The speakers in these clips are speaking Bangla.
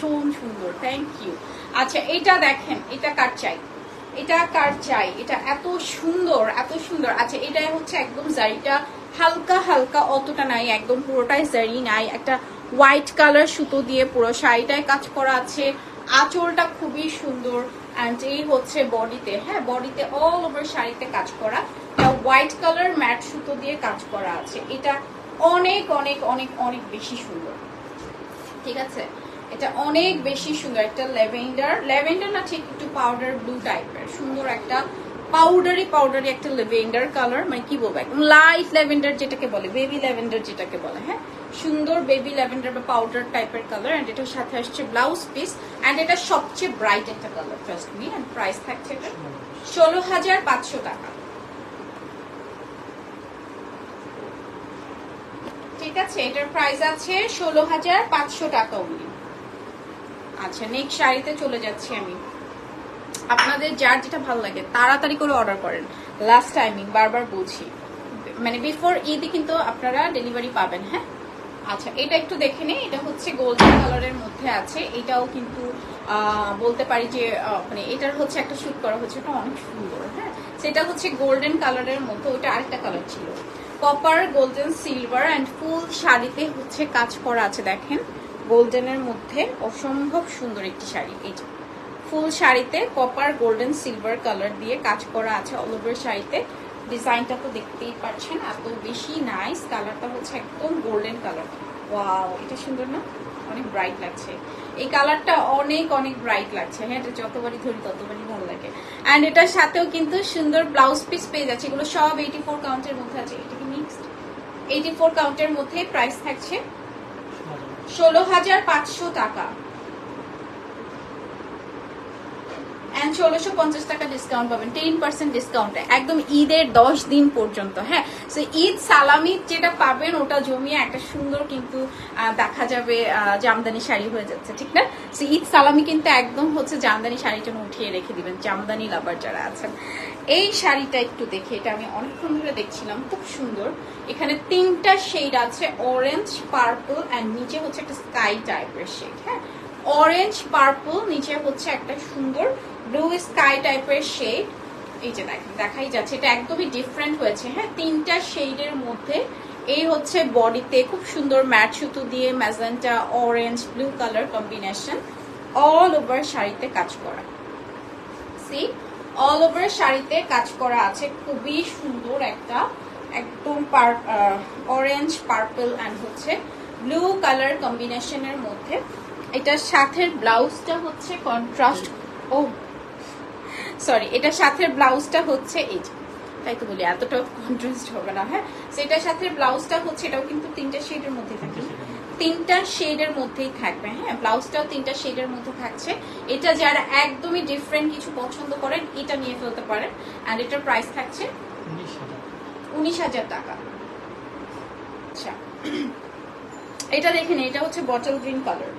ভীষণ সুন্দর, থ্যাংক ইউ। আচ্ছা এটা দেখেন, এটা কার চাই, এটা কার চাই, এটা এত সুন্দর এত সুন্দর। আচ্ছা এটা হচ্ছে একদম জারিটা হালকা হালকা, অতটা নাই, একদম পুরোটাই জারি নাই, একটা হোয়াইট কালার সুতো দিয়ে পুরো শাড়িটায় কাজ করা আছে। আঁচলটা খুবই সুন্দর অ্যান্ড এই হচ্ছে বডিতে, হ্যাঁ বডিতে অল ওভার শাড়িতে কাজ করা, হোয়াইট কালার ম্যাট সুতো দিয়ে কাজ করা আছে। এটা অনেক অনেক অনেক অনেক বেশি সুন্দর, ঠিক আছে, এটা অনেক বেশি সুন্দর। একটা ল্যাভেন্ডার না, ঠিক একটু পাউডার ব্লু টাইপের সুন্দর একটা পাউডারি একটা ল্যাভেন্ডার কালার, মানে কি বলবো একদম লাইট ল্যাভেন্ডার যেটাকে বলে, বেবি ল্যাভেন্ডার যেটাকে বলে, হ্যাঁ সুন্দর বেবি ল্যাভেন্ডার বা পাউডার টাইপের কালার। এন্ড এটার সাথে আসছে ব্লাউজ পিস, এন্ড এটা সবচেয়ে ব্রাইট একটা colour, trust me. And price থাকছে এটা 16,500 টাকা, ঠিক আছে, এটার প্রাইস আছে 16,500 টাকা অনলি। আচ্ছা নেক্সট শাড়িতে চলে যাচ্ছি আমি। আপনাদের যার যেটা ভালো লাগে তাড়াতাড়ি করে অর্ডার করেন, লাস্ট টাইমিং বারবার বলছি, মানে বিফোর ঈদে কিন্তু আপনারা ডেলিভারি পাবেন, হ্যাঁ। আচ্ছা এটা একটু দেখে নেই, এটা হচ্ছে গোল্ডেন কালারের মধ্যে আছে, এটাও কিন্তু বলতে পারি যে মানে এটার হচ্ছে একটা শুট করা হচ্ছে, এটা অনেক সুন্দর, হ্যাঁ সেটা হচ্ছে গোল্ডেন কালারের মধ্যে, ওটা আরেকটা কালার ছিল copper golden silver and full শাড়িতে হচ্ছে কাজ করা আছে। দেখেন গোল্ডেনের মধ্যে অসম্ভব সুন্দর একটি শাড়ি, এই যে ফুল শাড়িতে কপার গোল্ডেন সিলভার কালার দিয়ে কাজ করা আছে অল ওভার শাড়িতে। ডিজাইনটা তো দেখতেই পাচ্ছেন, এত বেশি নাইস, কালারটা হচ্ছে একদম গোল্ডেন কালার। ওয়াও এটা সুন্দর না, অনেক ব্রাইট লাগছে, এই কালারটা অনেক অনেক ব্রাইট লাগছে, হ্যাঁ এটা যতবারই ধরি ততবারই ভালো লাগে। অ্যান্ড এটার সাথেও কিন্তু সুন্দর ব্লাউজ পিস পেয়ে যাচ্ছে, এগুলো সব 84 কাউন্টের মধ্যে আছে, এটা কি মিক্সড 84 কাউন্টের মধ্যে। প্রাইস থাকছে 16,500 টাকা এন্ড 1650 টাকা ডিসকাউন্ট পাবেন, 10% ডিসকাউন্টে একদম ঈদের 10 দিন পর্যন্ত, হ্যাঁ সো ঈদ সালামি যেটা পাবেন ওটা জমিয়ে একটা সুন্দর কিন্তু দেখা যাবে জামদানি শাড়ি হয়ে যাচ্ছে, ঠিক না। সো ঈদ সালামি কিন্তু একদম হচ্ছে জামদানি শাড়ির জন্য উঠিয়ে রেখে দিবেন জামদানি লাভার যারা আছেন। এই শাড়িটা একটু দেখে, এটা আমি অনেকক্ষণ ধরে দেখছিলাম, খুব সুন্দর। এখানে 3টা শেড আছে, অরেঞ্জ পার্পল অ্যান্ড নিচে হচ্ছে একটা স্কাই টাইপের শেড, হ্যাঁ অরেঞ্জ পার্পল, নিচে হচ্ছে একটা সুন্দর ব্লু স্কাই টাইপের শেড। এই যে দেখেন দেখাই যাচ্ছে, এটা একদমই ডিফারেন্ট হয়েছে, হ্যাঁ 3টা শেডের মধ্যে। এই হচ্ছে বডিতে খুব সুন্দর ম্যাট সুতো দিয়ে magenta orange blue colour combination, all over শাড়িতে কাজ করা, সি অল ওভার শাড়িতে কাজ করা আছে, খুবই সুন্দর একটা একদম অরেঞ্জ পার্পল অ্যান্ড হচ্ছে ব্লু কালার কম্বিনেশনের মধ্যে। এটার সাথে ব্লাউজটা হচ্ছে কন্ট্রাস্ট, ও সরি এটার সাথে ব্লাউজটা হচ্ছে এই যে, তাই তো বলি এতটা কন্ট্রাস্ট হবে না, হ্যাঁ সেটার সাথে ব্লাউজটা হচ্ছে, এটাও কিন্তু 3টা শেডের মধ্যে থাকবে, 3টা শেডের মধ্যেই থাকবে, হ্যাঁ ব্লাউজটাও 3টা শেডের মধ্যে থাকছে। এটা যারা একদমই ডিফারেন্ট কিছু পছন্দ করেন এটা নিয়ে ফেলতে পারেন। আর এটার প্রাইস থাকছে 19,000 টাকা। আচ্ছা এটা দেখেন, এটা হচ্ছে বটল গ্রিন কালার,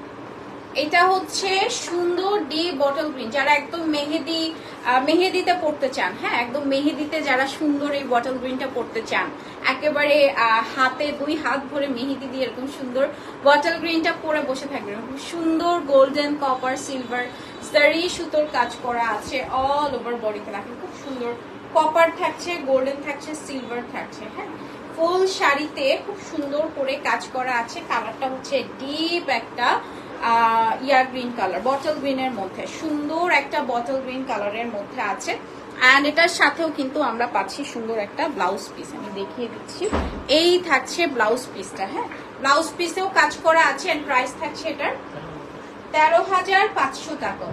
এটা হচ্ছে সুন্দর ডিপ বটল গ্রিন, যারা একদম মেহেদিতে পড়তে চান, হ্যাঁ একদম মেহেদিতে যারা সুন্দর এই বটল গ্রিনটা পড়তে চান, একেবারে হাতে 2 হাত ভরে মেহেদি দিয়ে এরকম সুন্দর বটল গ্রিনটা পরে বসে থাকবেন। খুব সুন্দর গোল্ডেন কপার সিলভার জারি সুতোর কাজ করা আছে অল ওভার বডিতে, দেখেন খুব সুন্দর কপার থাকছে, গোল্ডেন থাকছে, সিলভার থাকছে, হ্যাঁ ফুল শাড়িতে খুব সুন্দর করে কাজ করা আছে। কালারটা হচ্ছে ডিপ একটা ইয়ার গ্রিন কালার, বটল গ্রিনের মধ্যে, সুন্দর একটা বটল গ্রিন কালারের মধ্যে আছে। অ্যান্ড এটার সাথেও কিন্তু আমরা পাচ্ছি সুন্দর একটা ব্লাউজ পিস, আমি দেখিয়ে দিচ্ছি, এই থাকছে ব্লাউজ পিসটা, হ্যাঁ ব্লাউজ পিসেও কাজ করা আছে। এন্ড প্রাইস থাকছে এটার 13,500 টাকা।